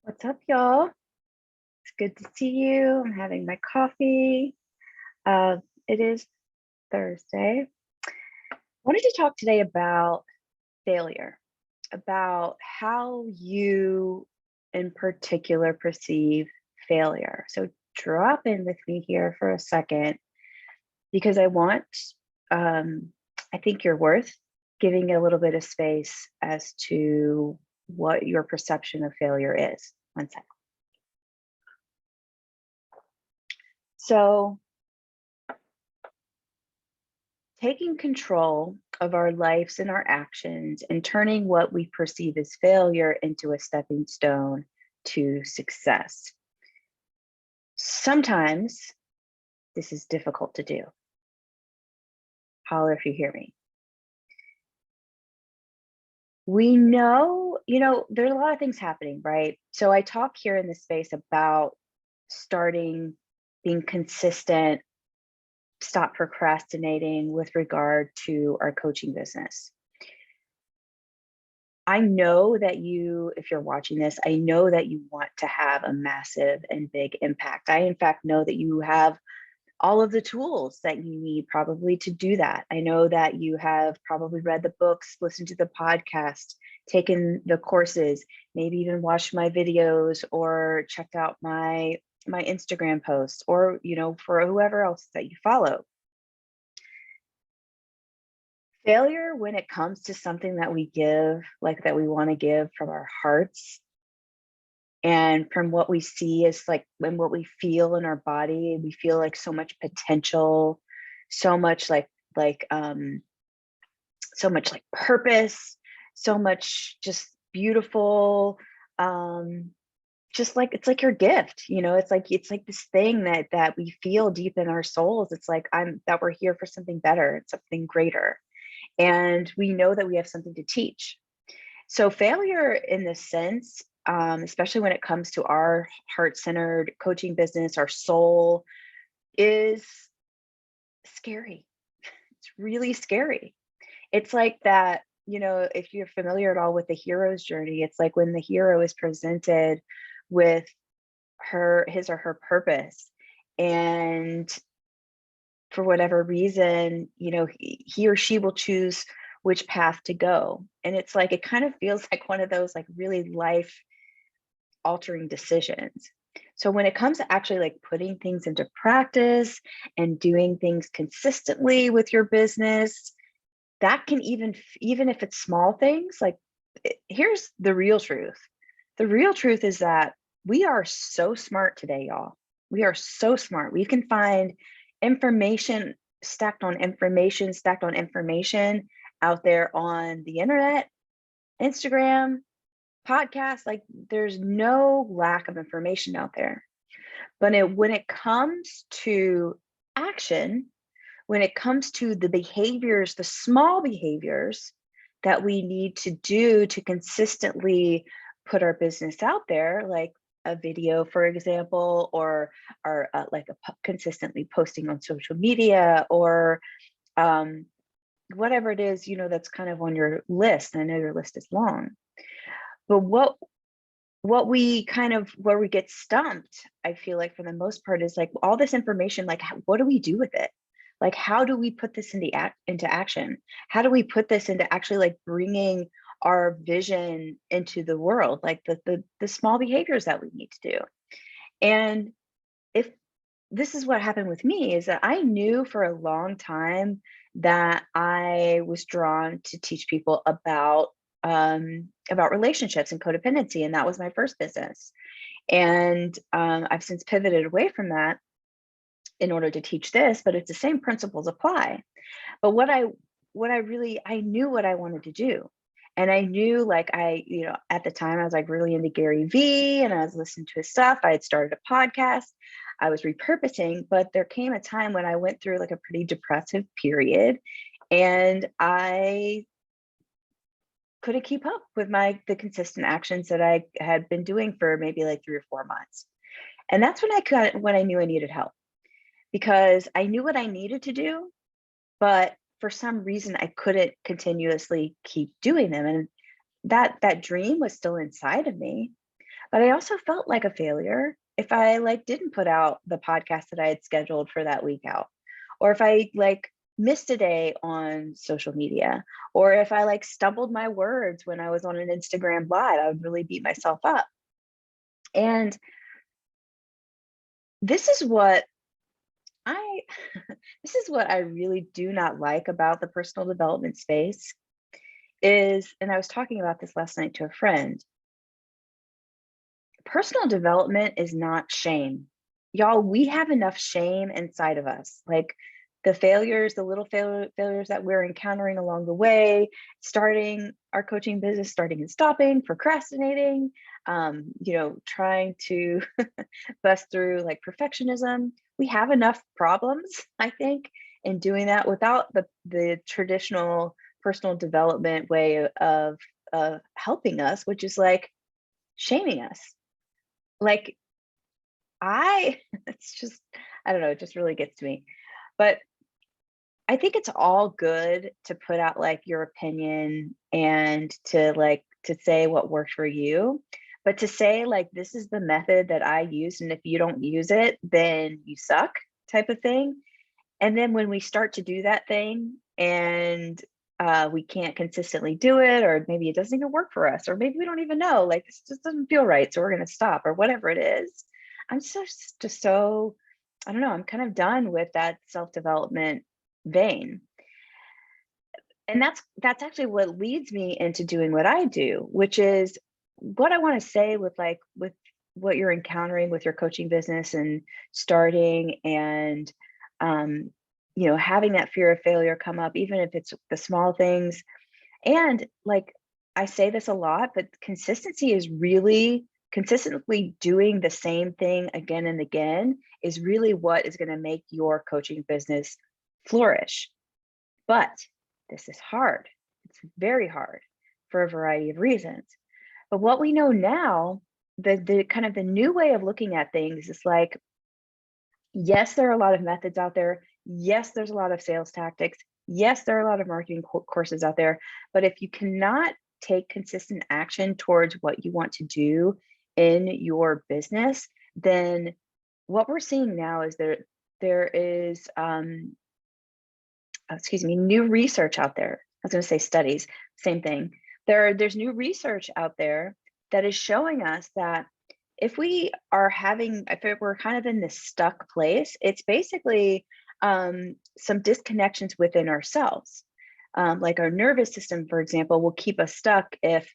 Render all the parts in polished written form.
What's up, y'all? It's good to see you. I'm having my coffee. It is Thursday. I wanted to talk today about failure, about how you in particular perceive failure. So drop in with me here for a second because I think you're worth giving a little bit of space as to what your perception of failure is. One second. So, taking control of our lives and our actions and turning what we perceive as failure into a stepping stone to success. Sometimes this is difficult to do. Holler if you hear me. We know, there's a lot of things happening, right? So I talk here in this space about starting, being consistent, stop procrastinating with regard to our coaching business. I know that if you're watching this, I know that you want to have a massive and big impact. I, in fact, know that you have all of the tools that you need probably to do that. I know that you have probably read the books, listened to the podcast, taken the courses, maybe even watched my videos or checked out my Instagram posts, or, for whoever else that you follow. Failure, when it comes to something that we give, like that we want to give from our hearts and from what we see is like when what we feel in our body, we feel like so much potential, so much like so much like purpose, so much just beautiful, just like it's like your gift, it's like this thing that we feel deep in our souls. It's like that we're here for something better, something greater. And we know that we have something to teach. So failure in this sense, especially when it comes to our heart-centered coaching business, our soul, is scary. It's really scary. It's like that, if you're familiar at all with the hero's journey, it's like when the hero is presented with his or her purpose, and for whatever reason, he or she will choose which path to go. And it's like, it kind of feels like one of those like really life altering decisions. So when it comes to actually like putting things into practice and doing things consistently with your business, that can even if it's small things, like here's the real truth. The real truth is that we are so smart today, y'all. We are so smart. We can find information stacked on information out there on the internet, Instagram, podcasts. Like there's no lack of information out there. But when it comes to action, when it comes to the behaviors, the small behaviors that we need to do to consistently put our business out there, like a video, for example, or consistently posting on social media, or whatever it is, that's kind of on your list. I know your list is long, but where we get stumped, I feel like for the most part, is like all this information, like what do we do with it? Like, how do we put this into action? How do we put this into actually like bringing our vision into the world, like the small behaviors that we need to do? And if this is what happened with me, is that I knew for a long time that I was drawn to teach people about relationships and codependency, and that was my first business. And I've since pivoted away from that in order to teach this, but it's the same principles apply. But I knew what I wanted to do. And I knew, like, at the time I was like really into Gary Vee and I was listening to his stuff. I had started a podcast. I was repurposing, but there came a time when I went through like a pretty depressive period and I couldn't keep up with the consistent actions that I had been doing for maybe like 3 or 4 months. And that's when I knew I needed help, because I knew what I needed to do, but for some reason I couldn't continuously keep doing them. And that dream was still inside of me, But I also felt like a failure if I like didn't put out the podcast that I had scheduled for that week out, or if I like missed a day on social media, or if I like stumbled my words when I was on an Instagram live, I would really beat myself up. And this is what I this is what I really do not like about the personal development space is, and I was talking about this last night to a friend, personal development is not shame. Y'all, we have enough shame inside of us. Like the failures, the little failures that we're encountering along the way, starting our coaching business, starting and stopping, procrastinating, trying to bust through like perfectionism. We have enough problems, I think, in doing that without the traditional personal development way of helping us, which is like shaming us. Like it's just, I don't know, it just really gets to me. But I think it's all good to put out like your opinion and to say what worked for you. But to say like this is the method that I used, and if you don't use it, then you suck type of thing. And then when we start to do that thing and we can't consistently do it, or maybe it doesn't even work for us, or maybe we don't even know, like this just doesn't feel right, so we're going to stop, or whatever it is. I'm just so, I don't know, I'm kind of done with that self-development vein. And that's actually what leads me into doing what I do, which is what I want to say with what you're encountering with your coaching business and starting and um, having that fear of failure come up, even if it's the small things. And like I say this a lot, but consistency is really consistently doing the same thing again and again is really what is going to make your coaching business flourish. But this is hard. It's very hard for a variety of reasons. But what we know now, the kind of the new way of looking at things is like, yes, there are a lot of methods out there. Yes, there's a lot of sales tactics. Yes, there are a lot of marketing courses out there. But if you cannot take consistent action towards what you want to do in your business, then what we're seeing now is there is new research out there. I was going to say studies, same thing. There's new research out there that is showing us that if we're kind of in this stuck place, it's basically some disconnections within ourselves. Like our nervous system, for example, will keep us stuck if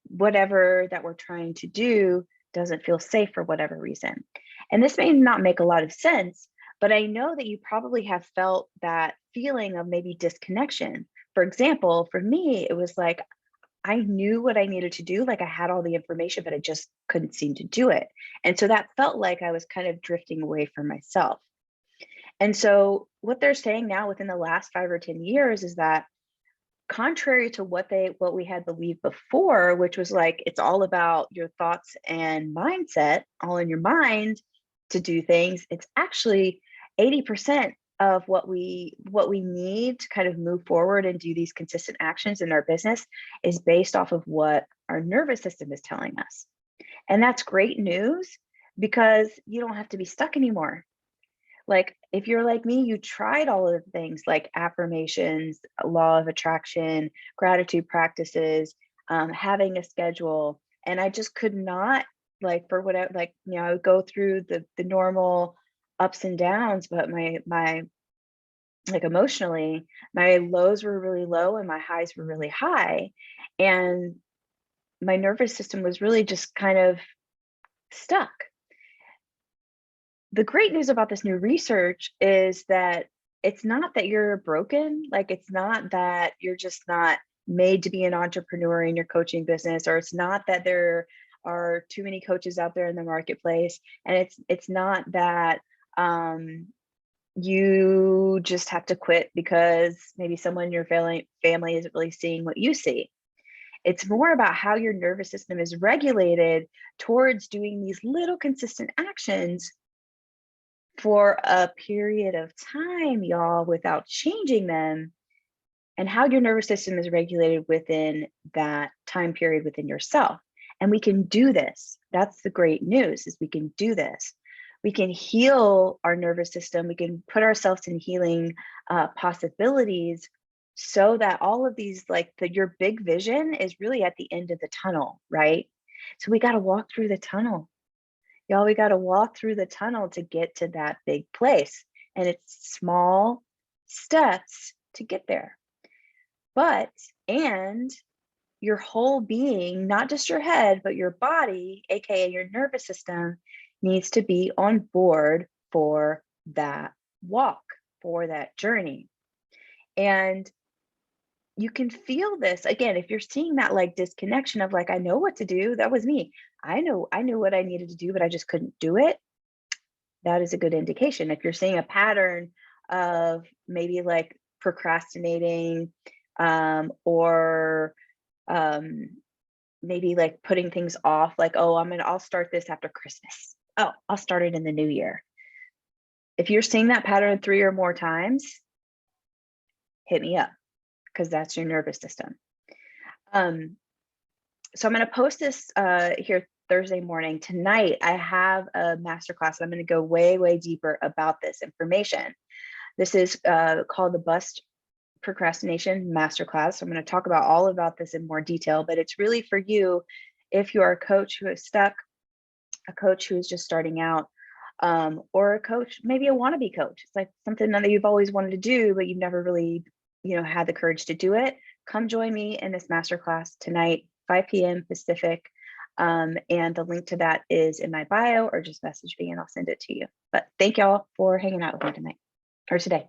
whatever that we're trying to do doesn't feel safe for whatever reason. And this may not make a lot of sense, but I know that you probably have felt that feeling of maybe disconnection. For example, for me, it was like I knew what I needed to do. Like I had all the information, but I just couldn't seem to do it. And so that felt like I was kind of drifting away from myself. And so what they're saying now within the last 5 or 10 years is that contrary to what we had believed before, which was like it's all about your thoughts and mindset, all in your mind to do things, it's actually 80% of what we need to kind of move forward and do these consistent actions in our business is based off of what our nervous system is telling us. And that's great news because you don't have to be stuck anymore. Like if you're like me, you tried all of the things like affirmations, law of attraction, gratitude practices, having a schedule, and I just could not, like, for whatever, like, I would go through the normal ups and downs, but my like emotionally, my lows were really low and my highs were really high, and my nervous system was really just kind of stuck. The great news about this new research is that it's not that you're broken, like it's not that you're just not made to be an entrepreneur in your coaching business, or it's not that there are too many coaches out there in the marketplace, and it's not that you just have to quit because maybe someone in your family isn't really seeing what you see. It's more about how your nervous system is regulated towards doing these little consistent actions for a period of time, y'all, without changing them, and how your nervous system is regulated within that time period within yourself. And we can do this. That's the great news, is we can do this. We can heal our nervous system. We can put ourselves in healing possibilities, so that all of these, like your big vision is really at the end of the tunnel, right? So we got to walk through the tunnel. Y'all, we got to walk through the tunnel to get to that big place. And it's small steps to get there. And your whole being, not just your head, but your body, AKA your nervous system, needs to be on board for that walk, for that journey. And you can feel this again if you're seeing that like disconnection of like, I know what to do. That was me. I knew what I needed to do, but I just couldn't do it. That is a good indication. If you're seeing a pattern of maybe like procrastinating, or maybe like putting things off, like, oh, I'll start this after Christmas. Oh, I'll start it in the new year. If you're seeing that pattern 3 or more times, hit me up, because that's your nervous system. So I'm going to post this here Thursday morning. Tonight, I have a masterclass. I'm going to go way, way deeper about this information. This is called the Bust Procrastination Masterclass. So I'm going to talk about all about this in more detail, but it's really for you if you are a coach who is stuck, a coach who is just starting out, or a coach, maybe a wannabe coach. It's like something that you've always wanted to do, but you've never really, had the courage to do it. Come join me in this masterclass tonight, 5 p.m. Pacific. And the link to that is in my bio, or just message me and I'll send it to you. But thank y'all for hanging out with me tonight or today.